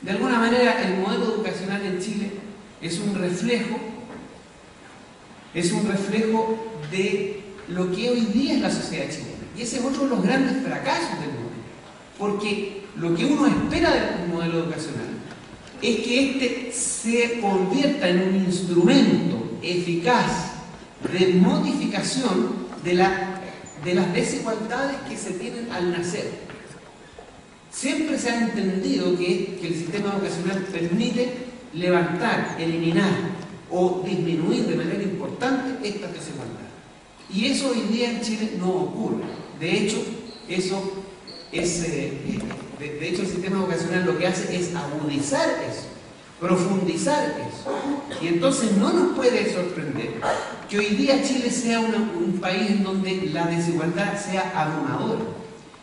De alguna manera, el modelo educacional en Chile es un reflejo de lo que hoy día es la sociedad chilena. Y ese es otro de los grandes fracasos del modelo. Porque lo que uno espera del modelo educacional es que éste se convierta en un instrumento eficaz de modificación de las desigualdades que se tienen al nacer. Siempre se ha entendido que el sistema educacional permite levantar, eliminar o disminuir de manera importante estas desigualdades. Y eso hoy día en Chile no ocurre. De hecho, el sistema educacional lo que hace es agudizar eso, profundizar eso. Y entonces no nos puede sorprender que hoy día Chile sea un país en donde la desigualdad sea abrumadora.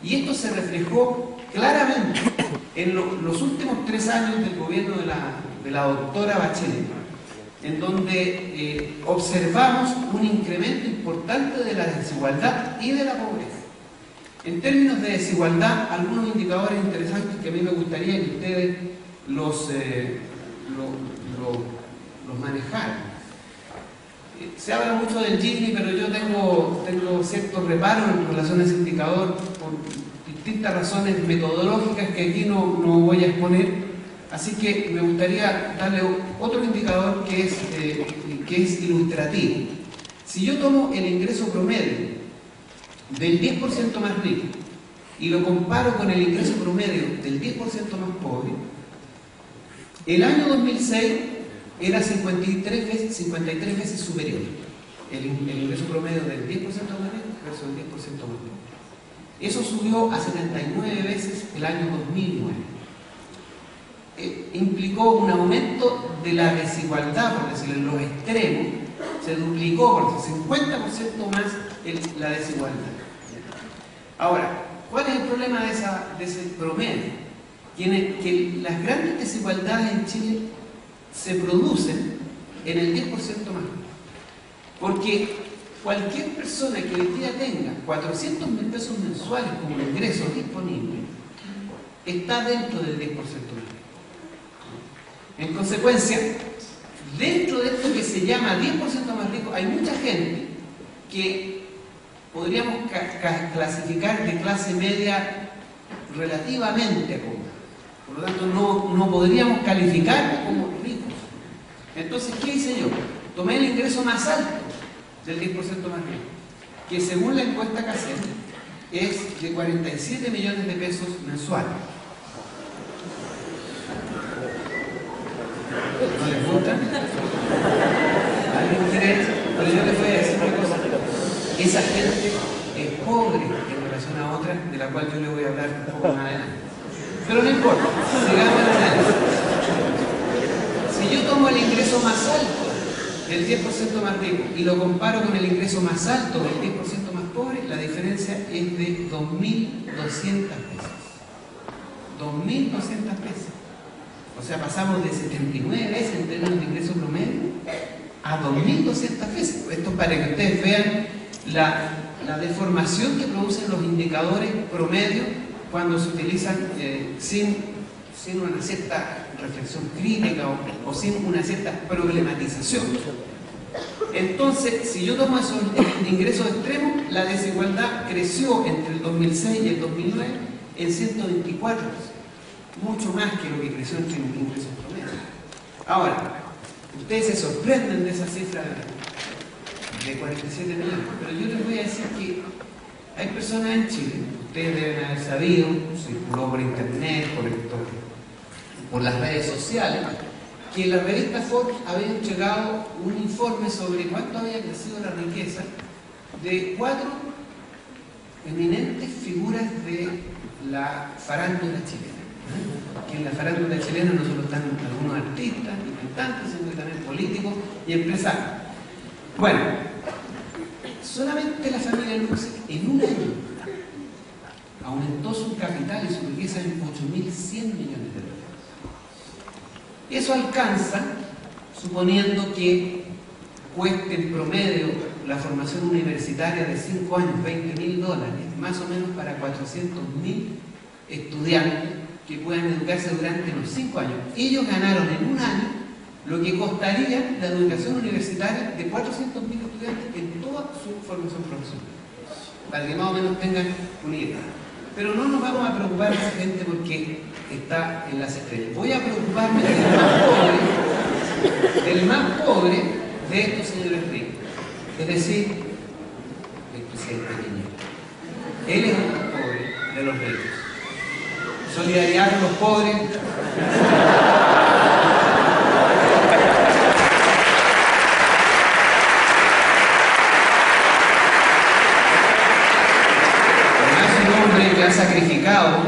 Y esto se reflejó claramente en los últimos 3 años del gobierno de la doctora Bachelet, en donde observamos un incremento importante de la desigualdad y de la pobreza. En términos de desigualdad, algunos indicadores interesantes que a mí me gustaría que ustedes los manejaran. Se habla mucho del Gini, pero yo tengo ciertos reparos en relación a ese indicador por distintas razones metodológicas que aquí no voy a exponer. Así que me gustaría darle otro indicador que es ilustrativo. Si yo tomo el ingreso promedio del 10% más rico y lo comparo con el ingreso promedio del 10% más pobre, el año 2006 era 53 veces superior el ingreso promedio del 10% más rico versus el 10% más pobre. Eso subió a 79 veces el año 2009. Implicó un aumento de la desigualdad, por decirlo, en los extremos, se duplicó por 50% más la desigualdad. Ahora, ¿cuál es el problema de ese promedio? Que las grandes desigualdades en Chile se producen en el 10% más. Porque cualquier persona que hoy día tenga 400.000 pesos mensuales como ingresos disponibles está dentro del 10% más. En consecuencia, dentro de esto que se llama 10% más rico, hay mucha gente que podríamos clasificar de clase media relativamente pobre. Por lo tanto, no podríamos calificar como ricos. Entonces, ¿qué hice yo? Tomé el ingreso más alto del 10% más rico, que según la encuesta casera es de 47 millones de pesos mensuales. ¿No les gusta? ¿Alguien cree? Pero yo les voy a decir una cosa. Esa gente es pobre en relación a otra, de la cual yo les voy a hablar un poco más adelante. Pero no importa, sigamos el análisis. Si yo tomo el ingreso más alto del 10% más rico y lo comparo con el ingreso más alto del 10% más pobre, la diferencia es de 2.200 pesos. 2.200 pesos. O sea, pasamos de 79 veces en términos de ingreso promedio a 2.200 pesos. Esto es para que ustedes vean la deformación que producen los indicadores promedio cuando se utilizan sin una cierta reflexión crítica o sin una cierta problematización. Entonces, si yo tomo esos ingresos extremos, la desigualdad creció entre el 2006 y el 2009 en 124 pesos. Mucho más que lo que creció entre los ingresos promedio. Ahora, ustedes se sorprenden de esa cifra de 47 millones, pero yo les voy a decir que hay personas en Chile, ustedes deben haber sabido, circuló por internet, por las redes sociales, que la revista Forbes había entregado un informe sobre cuánto había crecido la riqueza de 4 eminentes figuras de la farándula chilena. Que en la farándula chilena no solo están algunos artistas y cantantes, sino también políticos y empresarios. Bueno, solamente la familia Luce en un año aumentó su capital y su riqueza en 8.100 millones de dólares. Eso alcanza, suponiendo que cueste en promedio la formación universitaria de 5 años $20.000, más o menos para 400.000 estudiantes que puedan educarse durante los 5 años. Ellos ganaron en un año lo que costaría la educación universitaria de 400.000 estudiantes en toda su formación profesional, para que más o menos tengan una idea. Pero no nos vamos a preocupar de esa gente porque está en las estrellas. Voy a preocuparme del más pobre de estos señores ricos, es decir, el presidente Piñera. Él es el más pobre de los ricos. Solidaridad con los pobres. Que ha sacrificado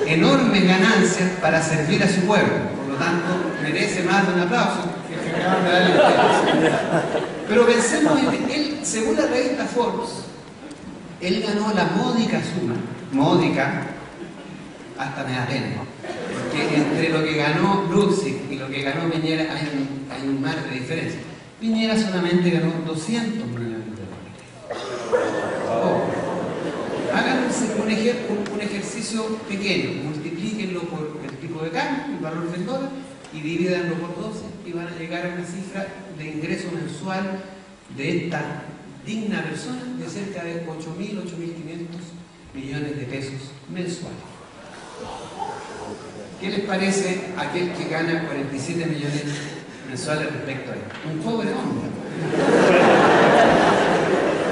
enormes ganancias para servir a su pueblo, por lo tanto merece más de un aplauso que el que acaban de darle ustedes. Pero pensemos en él, según la revista Forbes, él ganó la módica suma, módica, hasta me da pena, porque entre lo que ganó Luxig y lo que ganó Piñera hay un mar de diferencia. Piñera solamente ganó 200 millones de dólares. Háganse un ejercicio pequeño, multiplíquenlo por el tipo de cambio, el valor del dólar, y divídanlo por 12 y van a llegar a una cifra de ingreso mensual de esta digna persona de cerca de 8.000, 8.500 millones de pesos mensuales. ¿Qué les parece aquel que gana 47 millones mensuales respecto a él? Un pobre hombre.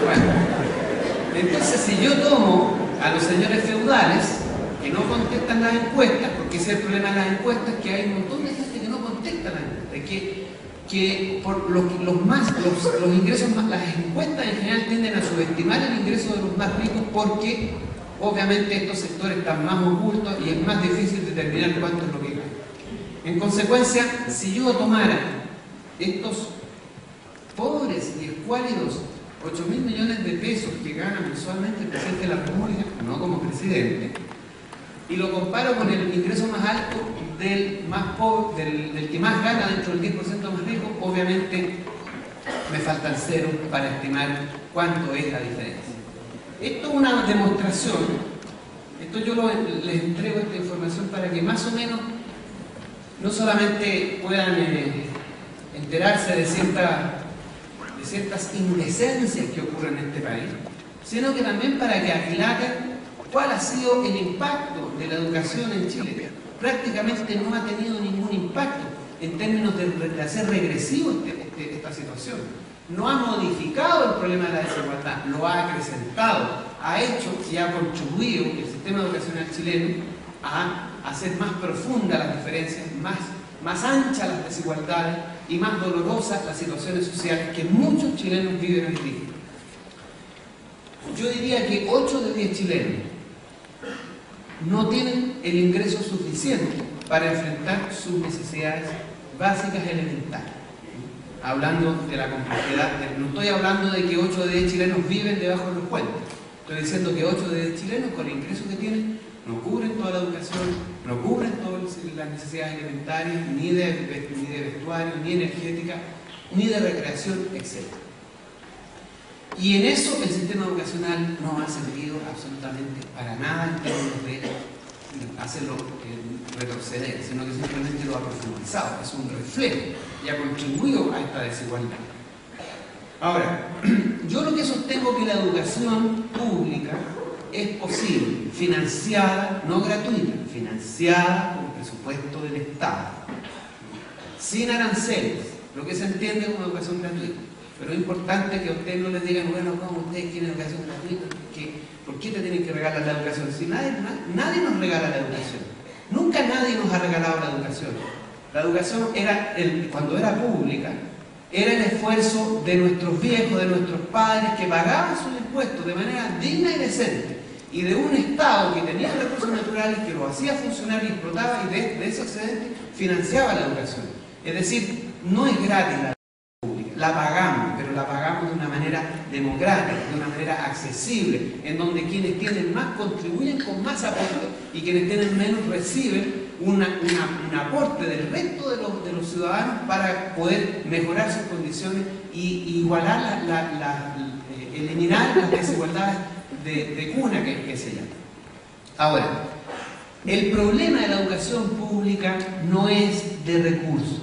Bueno. Entonces, si yo tomo a los señores feudales que no contestan las encuestas, porque ese es el problema de las encuestas, que hay un montón de gente que no contesta las encuestas, que por los ingresos más, las encuestas en general tienden a subestimar el ingreso de los más ricos porque obviamente estos sectores están más ocultos y es más difícil determinar cuánto es lo que ganan. En consecuencia, si yo tomara estos pobres y escuálidos 8.000 millones de pesos que gana mensualmente el presidente de la República, no como presidente, y lo comparo con el ingreso más alto del más pobre, del que más gana dentro del 10% más rico, obviamente me faltan ceros para estimar cuánto es la diferencia. Esto es una demostración, les entrego esta información para que más o menos no solamente puedan enterarse de ciertas indecencias que ocurren en este país, sino que también para que aquilaten cuál ha sido el impacto de la educación en Chile. Prácticamente no ha tenido ningún impacto en términos de hacer regresivo esta situación. No ha modificado el problema de la desigualdad, lo ha acrecentado, ha hecho y ha contribuido el sistema educacional chileno a hacer más profundas las diferencias, más anchas las desigualdades y más dolorosas las situaciones sociales que muchos chilenos viven hoy día. Yo diría que 8 de 10 chilenos no tienen el ingreso suficiente para enfrentar sus necesidades básicas elementales. Hablando de la complejidad, no estoy hablando de que 8 de 10 chilenos viven debajo de los puentes. Estoy diciendo que 8 de 10 chilenos con el ingreso que tienen no cubren toda la educación, no cubren todas las necesidades elementarias, ni de vestuario, ni energética, ni de recreación, etc. Y en eso el sistema educacional no ha servido absolutamente para nada en términos de hacerlo retroceder, sino que simplemente lo ha profundizado, es un reflejo y ha contribuido a esta desigualdad. Ahora, yo lo que sostengo que la educación pública es posible, financiada, no gratuita, financiada con presupuesto del Estado, sin aranceles, lo que se entiende como educación gratuita. Pero es importante que a ustedes no les digan, bueno, ¿cómo ustedes quieren educación gratuita? ¿Por qué te tienen que regalar la educación? Si nadie nos regala la educación. Nunca nadie nos ha regalado la educación. La educación cuando era pública, era el esfuerzo de nuestros viejos, de nuestros padres, que pagaban sus impuestos de manera digna y decente, y de un Estado que tenía recursos naturales, que lo hacía funcionar y explotaba, y de ese excedente financiaba la educación. Es decir, no es gratis la educación pública, la pagamos, pero la pagamos de una manera democrática, de una manera accesible, en donde quienes tienen más contribuyen con más aporte y quienes tienen menos reciben un aporte del resto de los ciudadanos para poder mejorar sus condiciones y igualar, eliminar las desigualdades de cuna que se llama. Ahora, El problema de la educación pública no es de recursos,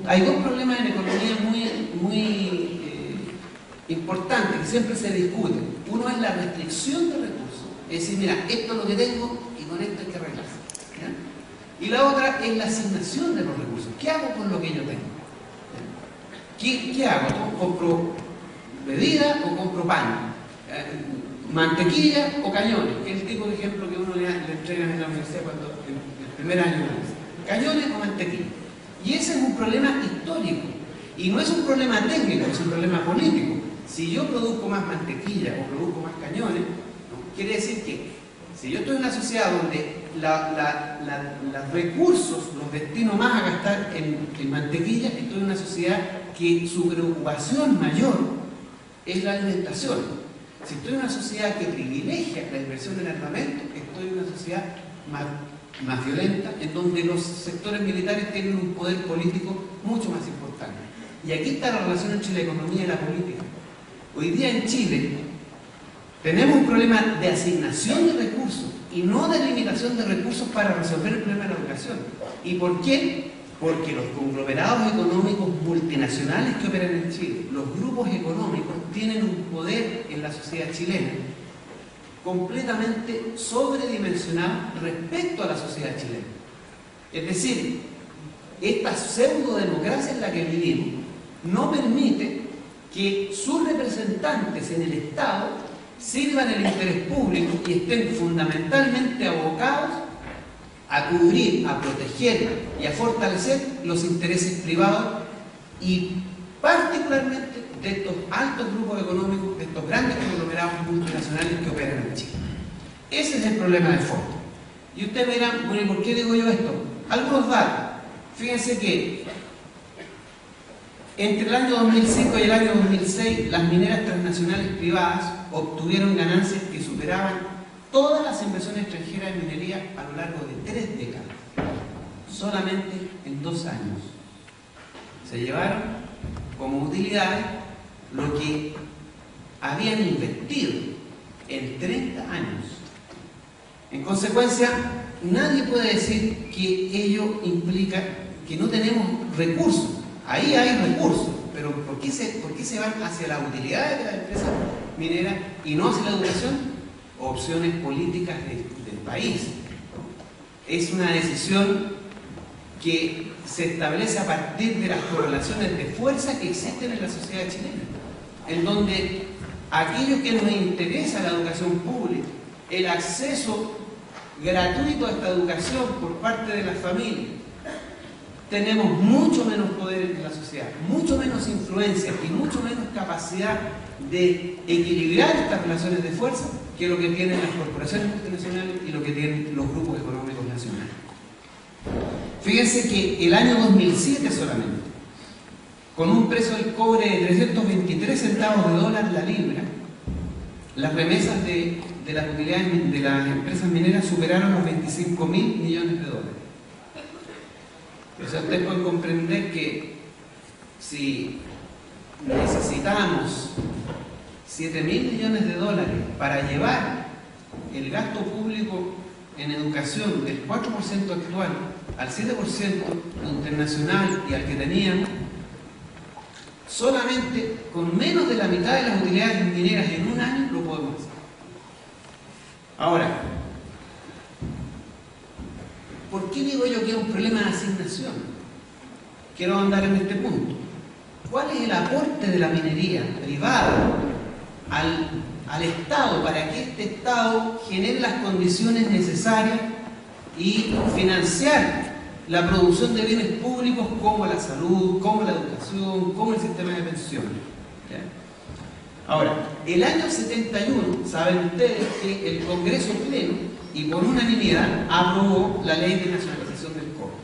hay dos problemas en economía muy importantes que siempre se discuten. Uno es la restricción de recursos, es decir, mira, esto es lo que tengo y con esto hay que arreglarse, ¿ya? Y la otra es la asignación de los recursos. ¿Qué hago con lo que yo tengo? ¿Qué hago? ¿Compro bebida o compro pan? ¿Mantequilla o cañones? Es el tipo de ejemplo que uno le entrega en la universidad cuando el primer año. ¿Cañones o mantequilla? Y ese es un problema histórico. Y no es un problema técnico, es un problema político. Si yo produzco más mantequilla o produzco más cañones, ¿no? Quiere decir que si yo estoy en una sociedad donde los recursos los destino más a gastar en mantequilla, estoy en una sociedad que su preocupación mayor es la alimentación. Si estoy en una sociedad que privilegia la inversión en armamento, estoy en una sociedad más violenta, en donde los sectores militares tienen un poder político mucho más importante. Y aquí está la relación entre la economía y la política. Hoy día en Chile tenemos un problema de asignación de recursos y no de limitación de recursos para resolver el problema de la educación. ¿Y por qué? Porque los conglomerados económicos multinacionales que operan en Chile, los grupos económicos, tienen un poder en la sociedad chilena completamente sobredimensionado respecto a la sociedad chilena. Es decir, esta pseudo-democracia en la que vivimos no permite que sus representantes en el Estado sirvan el interés público y estén fundamentalmente abocados a cubrir, a proteger y a fortalecer los intereses privados y particularmente de estos altos grupos económicos, de estos grandes conglomerados multinacionales que operan en Chile. Ese es el problema de fondo. Y ustedes me dirán, bueno, ¿y por qué digo yo esto? Algunos datos. Fíjense que entre el año 2005 y el año 2006, las mineras transnacionales privadas obtuvieron ganancias que superaban todas las inversiones extranjeras en minería a lo largo de 3 décadas. Solamente en 2 años. Se llevaron como utilidades lo que habían invertido en 30 años. En consecuencia, nadie puede decir que ello implica que no tenemos recursos. Ahí hay recursos, pero ¿por qué se van hacia las utilidades de las empresas mineras y no hacia la educación? Opciones políticas del país. Es una decisión que se establece a partir de las correlaciones de fuerza que existen en la sociedad chilena, en donde aquellos que nos interesa la educación pública, el acceso gratuito a esta educación por parte de las familias, tenemos mucho menos poder en la sociedad, mucho menos influencia y mucho menos capacidad de equilibrar estas relaciones de fuerza que lo que tienen las corporaciones multinacionales y lo que tienen los grupos económicos nacionales. Fíjense que el año 2007 solamente, con un precio del cobre de 323 centavos de dólar la libra, las remesas de las utilidades de las empresas mineras superaron los 25.000 millones de dólares. O sea, ustedes pueden comprender que si necesitamos 7.000 millones de dólares para llevar el gasto público en educación del 4% actual al 7% internacional y al que teníamos, solamente con menos de la mitad de las utilidades mineras en un año lo podemos hacer. Ahora, ¿por qué digo yo que es un problema de asignación? Quiero andar en este punto. ¿Cuál es el aporte de la minería privada al Estado para que este Estado genere las condiciones necesarias y financiar la producción de bienes públicos como la salud, como la educación, como el sistema de pensiones? ¿Ya? Ahora, el año 71, saben ustedes que el Congreso Pleno y por unanimidad aprobó la ley de nacionalización del cobre.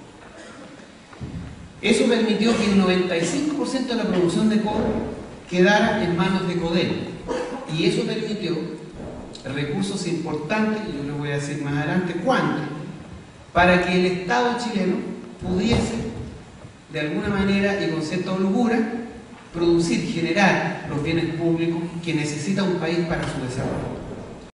Eso permitió que el 95% de la producción de cobre quedara en manos de Codelco, y eso permitió recursos importantes, y yo les voy a decir más adelante cuántos, para que el Estado chileno pudiese, de alguna manera y con cierta holgura, producir, generar los bienes públicos que necesita un país para su desarrollo.